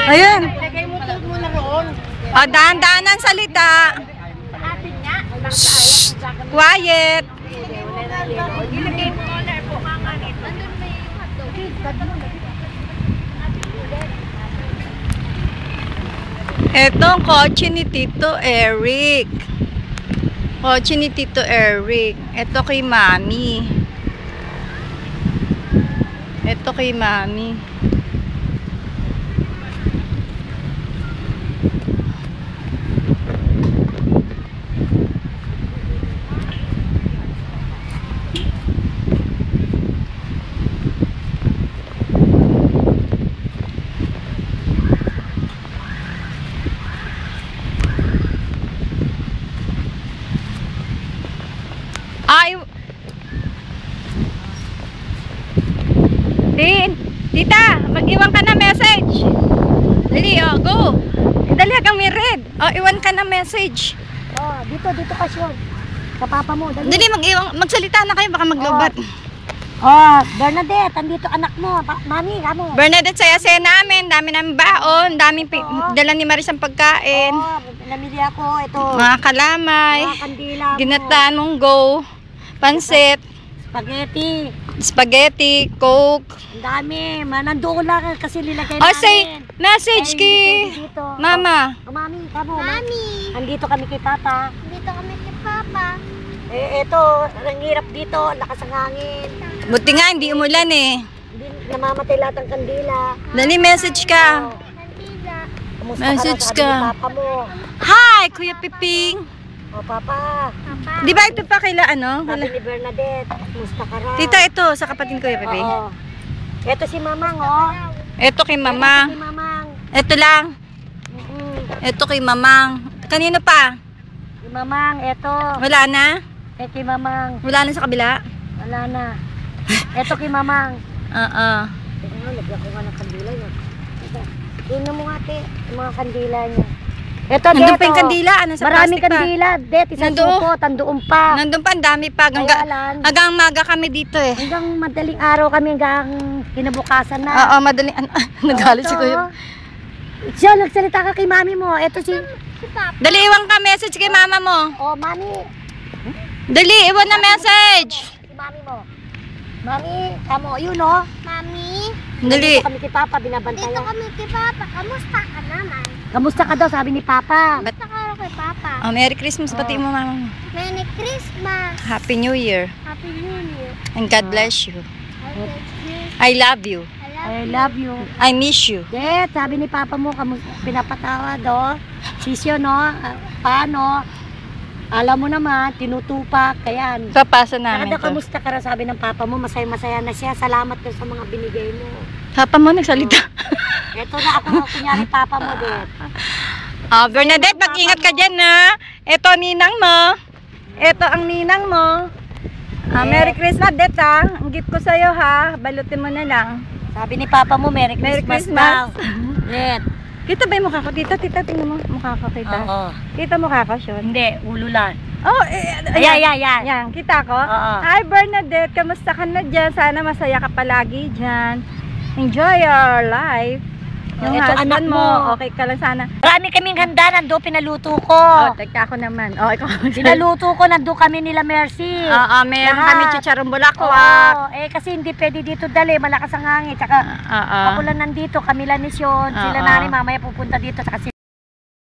Ayun. Lagay mo tug mo na roon. O, daan-daanan salita. Shhh. Quiet. Ilagay mo color po kakanit. Nandun may hotdog. Ito ang kotse ni Tito Eric. Kotse ni Tito Eric. Ito kay Mami. Ito kay Mami. Tita, mag-iwan ka na message. Dali, go. Dali, hanggang may red. Iwan ka na message. Dito kasi yun. Sa papa mo. Dali, magsalita na kayo, baka maglobat. Bernadette, andito anak mo. Mami, kamo. Bernadette, saya-saya namin. Dami namin baon. Dami dala ni Maris ang pagkain. Namili ako. Ito. Mga kalamay. Mga kandila mo. Ginataan mong go. Pansit. Spaghetti, Coke. Ang dami. Nandoon lang kasi nilagay namin. Say message kay Mama. Mami, kamo. Mami. Andito kami kay Papa. Dito kami kay Papa. Ito, ang hirap dito. Lakas ang hangin. Buti nga, hindi umulan eh. Hindi namamatay lahat ang kandila. Dali, message ka. Kandila. Kamusta Message ka? ka. Papa mo. Hi, Kuya Piping. Papa. Papa. Di ba ito pa kaila ano? Sabi ni Bernadette, kamusta ka raw? Tita, ito sa kapatid ko, Kuya Piping. Oo. Ito si Mamang, oh. Ito kay Mamang. Ito si Mamang. Ito lang. Ito kay Mamang. Kanino pa? Si Mamang, ito. Wala na? Kay Mamang. Wala na sa kabila? Wala na. Ito kay Mamang. Oo. Lagyan ko nga ng kandila niya. Tingnan mo nga, te. Yung mga kandila niya. Ito, Nandun pa yung kandila. Nasa maraming plastic pa. kandila. Det, isang Nandoon. supot. Nandoon pa. Nandun pa, ang dami pa. Hanggang maga kami dito eh. Hanggang madaling araw kami hanggang kinabukasan na. Oo, madaling. Nagalit si Kuya. Siya, nagsalita ka kay mami mo. Ito si Papa. Dali, iwan ka message kay mama mo. Oh, mami. Dali, iwan na message. Si mami mo. Mami, kamo, yun oh. Mami. Dali. Dito kami kay Papa, Dito binabantayan. kami kay Papa. Kamusta ka naman? Kamusta ka daw, sabi ni Papa. Kamusta ka raw kay Papa? Merry Christmas, pati mo mama mo. Merry Christmas. Happy New Year. Happy New Year. And God bless you. I I love love you. you. I love you. I miss you. Det, sabi ni Papa mo, pinapatawad oh. Sisyo no, paano? Alam mo naman, tinutupak, kayan. Papasa namin Kada to. kamusta ka raw, sabi ng Papa mo, masaya-masaya na siya. Salamat ka sa mga binigay mo. Papa mo nagsalita. Ito na ako, kunyari Papa mo, Det. Bernadette, mag-ingat ka dyan na. Ito ninang mo. Ito ang ninang mo. Merry Christmas, Det ha. Ang gift ko sa'yo ha. Balutin mo na lang. Sabi ni Papa mo, Merry Christmas daw. Det. Kita ba yung mukha ko? Tita, tingnan mo. Mukha ko, kita. Oo. Kita mukha ko, Sean. Hindi, ulo lang. Oh, Ayan. Yan, kita ko. Oo. Hi Bernadette, kamusta ka na dyan? Sana masaya ka palagi dyan. Enjoy your life. Yung Ito, husband anak mo. okay ka lang sana. Marami kaming handa, nando pinaluto ko. Teka ako naman. Ikaw. Pinaluto ko, nando kami nila Mercy. Meron Lahat. kami chicharong bulaklak. Kasi hindi pwede dito dali, malakas ang hangin. Tsaka ako lang nandito, kami lang ni Sean. Sila Oo. nanay, mamaya pupunta dito. Tsaka